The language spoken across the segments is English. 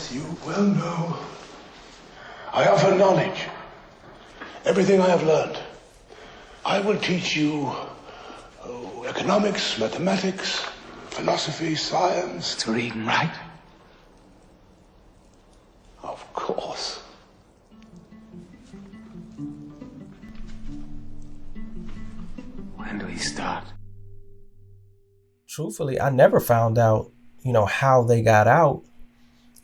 As you well know, I offer knowledge. Everything I have learned. I will teach you economics, mathematics, philosophy, science. To read and write? Of course. When do we start? Truthfully, I never found out, how they got out,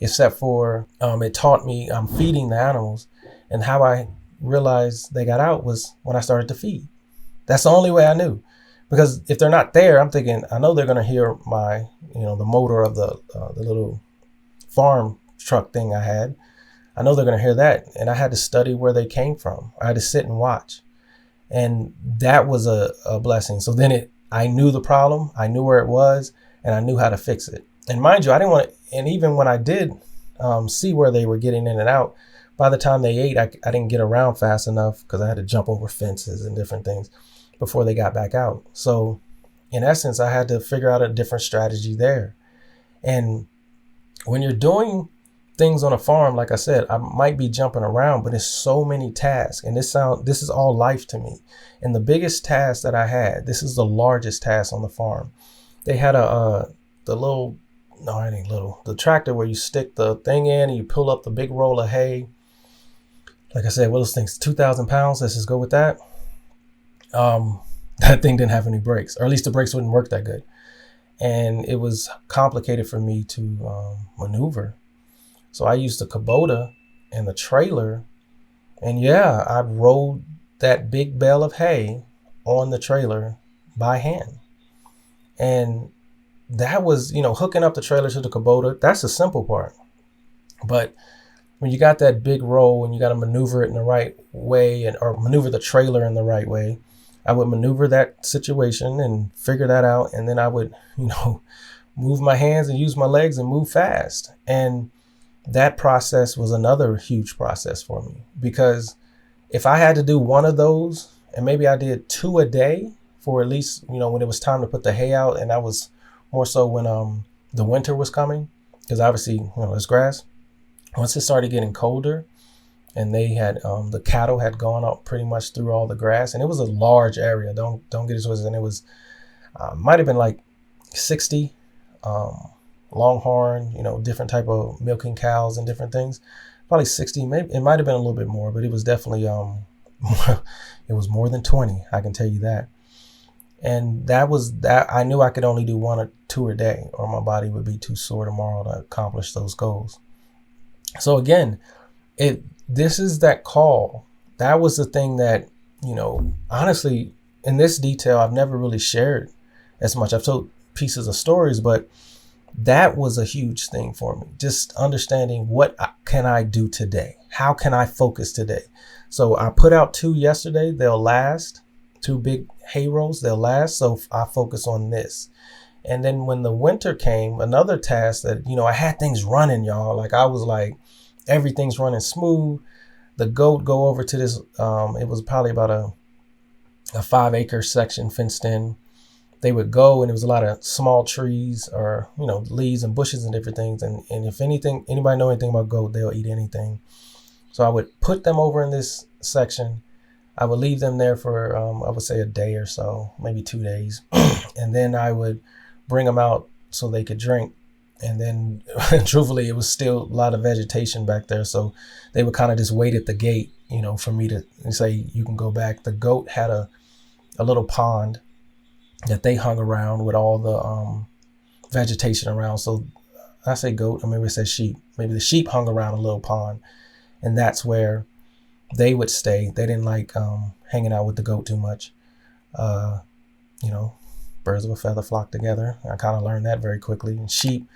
except for it taught me feeding the animals. And how I realized they got out was when I started to feed. That's the only way I knew. Because if they're not there, I'm thinking, I know they're going to hear my, the motor of the little farm truck thing I had. I know they're going to hear that. And I had to study where they came from. I had to sit and watch. And that was a blessing. So then I knew the problem. I knew where it was, and I knew how to fix it. And mind you, I didn't want to, and even when I did see where they were getting in and out, by the time they ate, I didn't get around fast enough because I had to jump over fences and different things before they got back out. So in essence, I had to figure out a different strategy there. And when you're doing things on a farm, like I said, I might be jumping around, but it's so many tasks. And this is all life to me. And the biggest task that I had, this is the largest task on the farm. They had the tractor where you stick the thing in and you pull up the big roll of hay. Like I said, what those things, 2,000 pounds, let's just go with that. That thing didn't have any brakes, or at least the brakes wouldn't work that good. And it was complicated for me to maneuver. So I used the Kubota and the trailer, and I rolled that big bale of hay on the trailer by hand. And that was, hooking up the trailer to the Kubota. That's the simple part. But when you got that big roll and you got to maneuver it in the right way or maneuver the trailer in the right way, I would maneuver that situation and figure that out. And then I would, move my hands and use my legs and move fast. And that process was another huge process for me, because if I had to do one of those, and maybe I did 2 a day for at least, when it was time to put the hay out, and that was more so when the winter was coming, because obviously, it's grass. Once it started getting colder and they had, the cattle had gone up pretty much through all the grass, and it was a large area. Don't get it twisted. And it was, might've been like 60, Longhorn, different type of milking cows and different things. Probably 60, maybe it might've been a little bit more, but it was definitely, it was more than 20. I can tell you that. And that was that. I knew I could only do 1 or 2 a day, or my body would be too sore tomorrow to accomplish those goals. So again, this is that call. That was the thing that, honestly, in this detail, I've never really shared as much. I've told pieces of stories, but that was a huge thing for me. Just understanding what can I do today? How can I focus today? So I put out 2 yesterday. They'll last. 2 big hay rolls. They'll last. So I focus on this. And then when the winter came, another task that, I had things running, y'all. Like I was like, everything's running smooth. The goat go over to this. It was probably about a 5-acre section fenced in. They would go, and it was a lot of small trees or, leaves and bushes and different things. And if anybody know anything about goat, they'll eat anything. So I would put them over in this section. I would leave them there for, I would say a day or so, maybe 2 days. And then I would bring them out so they could drink. And then truthfully, it was still a lot of vegetation back there. So they would kind of just wait at the gate, for me to say, you can go back. The goat had a little pond that they hung around with all the vegetation around. So I say goat, or maybe it says sheep. Maybe the sheep hung around a little pond, and that's where they would stay. They didn't like hanging out with the goat too much. Birds of a feather flock together. I kind of learned that very quickly. And sheep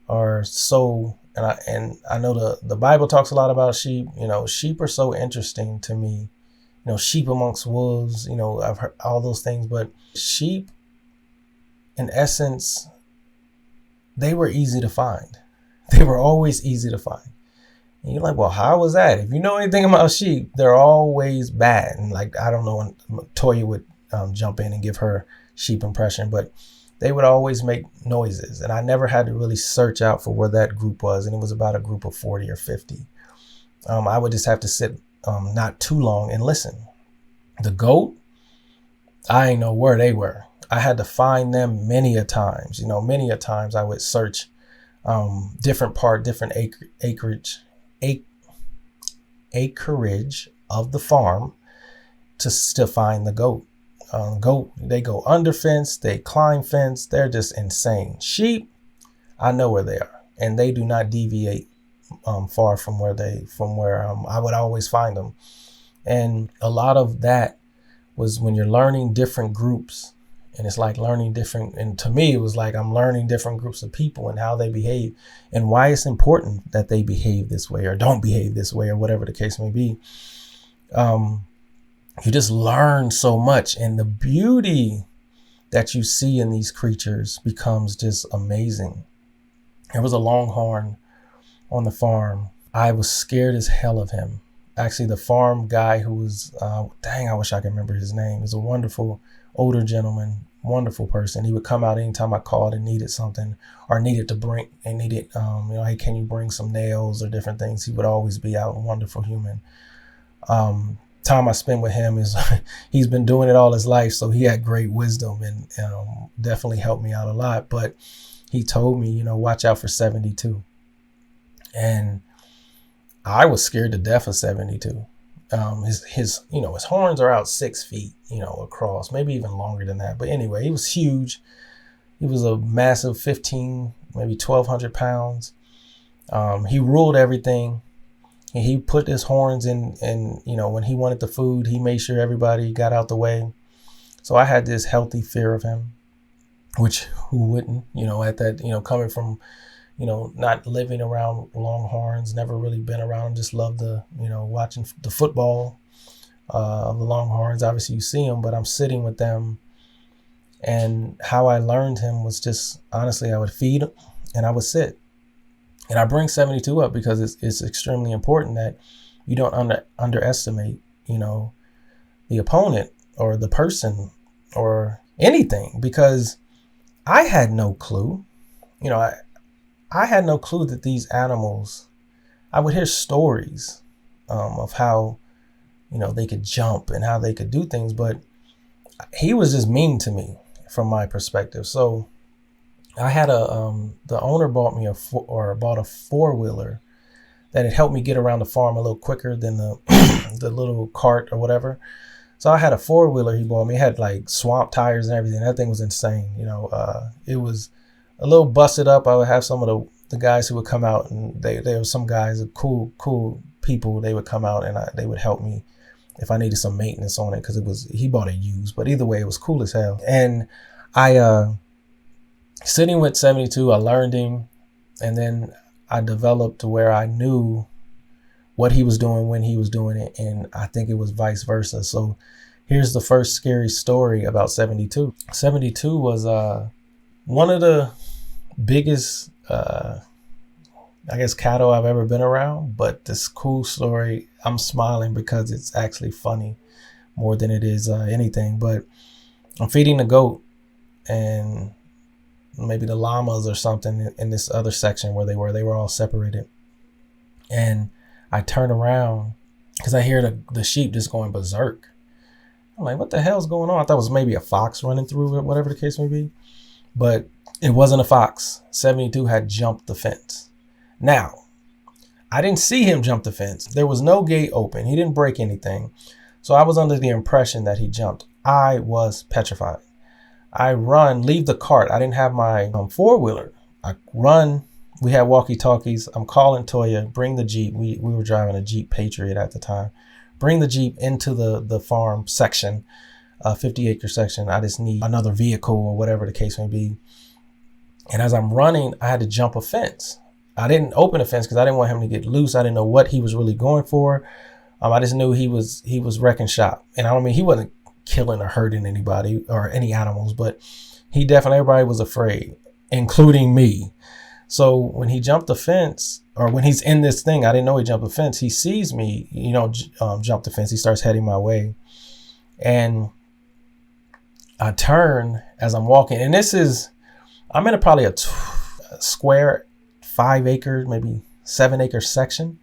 are so, and I know the Bible talks a lot about sheep. Sheep are so interesting to me. Sheep amongst wolves, I've heard all those things, but sheep, in essence, they were easy to find. They were always easy to find. And you're like, well, how was that? If you know anything about sheep, they're always bad. And like, I don't know when Toya would jump in and give her sheep impression, but they would always make noises, and I never had to really search out for where that group was. And it was about a group of 40 or 50. I would just have to sit not too long and listen. The goat, I ain't know where they were. I had to find them many a times. Many a times I would search different acreage of the farm to find the goat. Goat, they go under fence, they climb fence. They're just insane. Sheep, I know where they are, and they do not deviate far from where I would always find them. And a lot of that was when you're learning different groups, and it's like learning different. And to me, it was like I'm learning different groups of people and how they behave and why it's important that they behave this way or don't behave this way or whatever the case may be. You just learn so much, and the beauty that you see in these creatures becomes just amazing. There was a longhorn on the farm. I was scared as hell of him. Actually, the farm guy who was, I wish I could remember his name. He was a wonderful older gentleman, wonderful person. He would come out anytime I called and needed something or needed, hey, can you bring some nails or different things? He would always be out, a wonderful human. Time I spent with him is he's been doing it all his life. So he had great wisdom and definitely helped me out a lot. But he told me, watch out for 72. And I was scared to death of 72. His horns are out 6 feet, across, maybe even longer than that. But anyway, he was huge. He was a massive 15, maybe 1,200 pounds. He ruled everything. He put his horns in, and, when he wanted the food, he made sure everybody got out the way. So I had this healthy fear of him, which who wouldn't, at that, coming from, not living around Longhorns, never really been around them, just loved watching the football of the Longhorns. Obviously you see them, but I'm sitting with them. And how I learned him was just, honestly, I would feed him and I would sit. And I bring 72 up because it's extremely important that you don't underestimate, the opponent or the person or anything, because I had no clue. I had no clue that these animals, I would hear stories of how, they could jump and how they could do things, but he was just mean to me from my perspective. So I had the owner bought me bought a 4-wheeler that had helped me get around the farm a little quicker than the little cart or whatever. So I had a 4-wheeler he bought me. It had like swamp tires and everything. That thing was insane. It was a little busted up. I would have some of the guys who would come out, and there were some guys, cool people. They would come out and they would help me if I needed some maintenance on it, because he bought it used. But either way, it was cool as hell. And I sitting with 72, I learned him, and then I developed to where I knew what he was doing when he was doing it, and I think it was vice versa. So here's the first scary story about 72. 72 was one of the biggest, cattle I've ever been around. But this cool story, I'm smiling because it's actually funny more than it is anything. But I'm feeding the goat and maybe the llamas or something in this other section where they were all separated. And I turn around because I hear the sheep just going berserk. I'm like, what the hell's going on? I thought it was maybe a fox running through it, whatever the case may be. But it wasn't a fox. 72 had jumped the fence. Now, I didn't see him jump the fence. There was no gate open. He didn't break anything. So I was under the impression that he jumped. I was petrified. I run, leave the cart. I didn't have my 4-wheeler. I run. We had walkie-talkies. I'm calling Toya, bring the Jeep. We were driving a Jeep Patriot at the time. Bring the Jeep into the farm section, 50-acre section. I just need another vehicle or whatever the case may be. And as I'm running, I had to jump a fence. I didn't open a fence because I didn't want him to get loose. I didn't know what he was really going for. I just knew he was wrecking shop. And I don't mean he wasn't killing or hurting anybody or any animals, but everybody was afraid, including me. So when he jumped the fence, or when he's in this thing, I didn't know he jumped the fence. He sees me, jump the fence. He starts heading my way, and I turn as I'm walking, and I'm in probably a square 5 acre, maybe 7 acre section.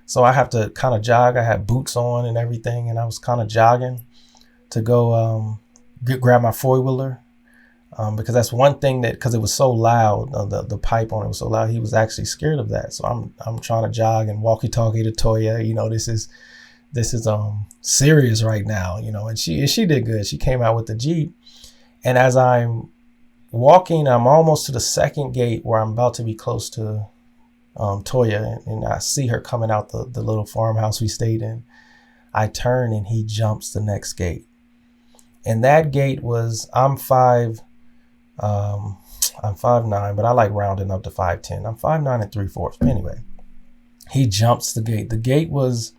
So I have to kind of jog. I had boots on and everything, and I was kind of jogging to go grab my 4-wheeler. Because that's one thing because it was so loud, the pipe on it was so loud, he was actually scared of that. So I'm trying to jog and walkie-talkie to Toya. This is serious right now, and she did good. She came out with the Jeep, and as I'm walking, I'm almost to the second gate where I'm about to be close to Toya, and I see her coming out the little farmhouse we stayed in. I turn and he jumps the next gate, and that gate was I'm 5'9", but I like rounding up to 5'10". I'm 5'9" 3/4. But anyway, he jumps the gate. The gate was,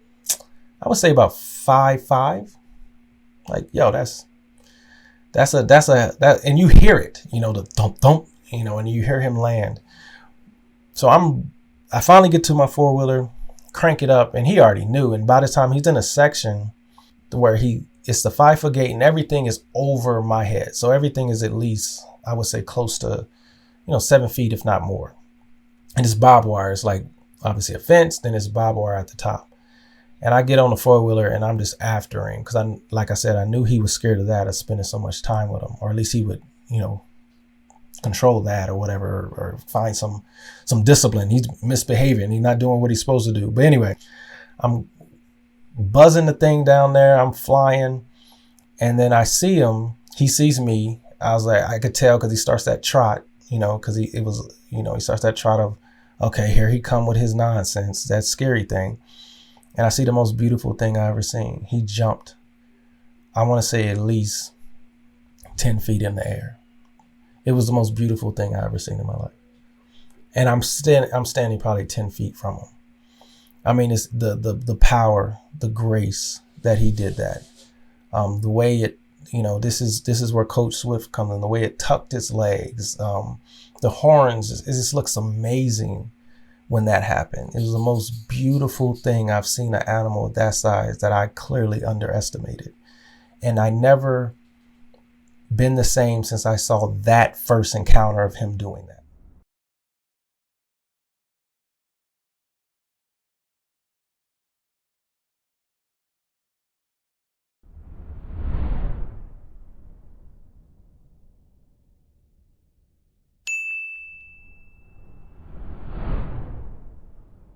I would say, about 5'5". Like, yo, that's and you hear it, the thump thump, and you hear him land. So I finally get to my 4-wheeler, crank it up, and he already knew. And by the time he's in a section where it's the 5-foot gate and everything is over my head. So everything is at least, I would say, close to, 7 feet, if not more. And it's barbed wire. It's like obviously a fence, then it's barbed wire at the top. And I get on the 4-wheeler and I'm just after him because like I said, I knew he was scared of that, of spending so much time with him, or at least he would, control that or whatever, or find some discipline. He's misbehaving. He's not doing what he's supposed to do. But anyway, I'm buzzing the thing down there. I'm flying. And then I see him. He sees me. I was like, I could tell because he starts that trot, because he starts that trot of, okay, here he come with his nonsense, that scary thing. And I see the most beautiful thing I ever seen. He jumped, I want to say at least 10 feet in the air. It was the most beautiful thing I ever seen in my life. And I'm standing probably 10 feet from him. I mean, it's the power, the grace that he did that. The way it, this is where Coach Swift comes in, the way it tucked its legs, the horns, it just looks amazing when that happened. It was the most beautiful thing I've seen an animal that size that I clearly underestimated. And I never been the same since I saw that first encounter of him doing that.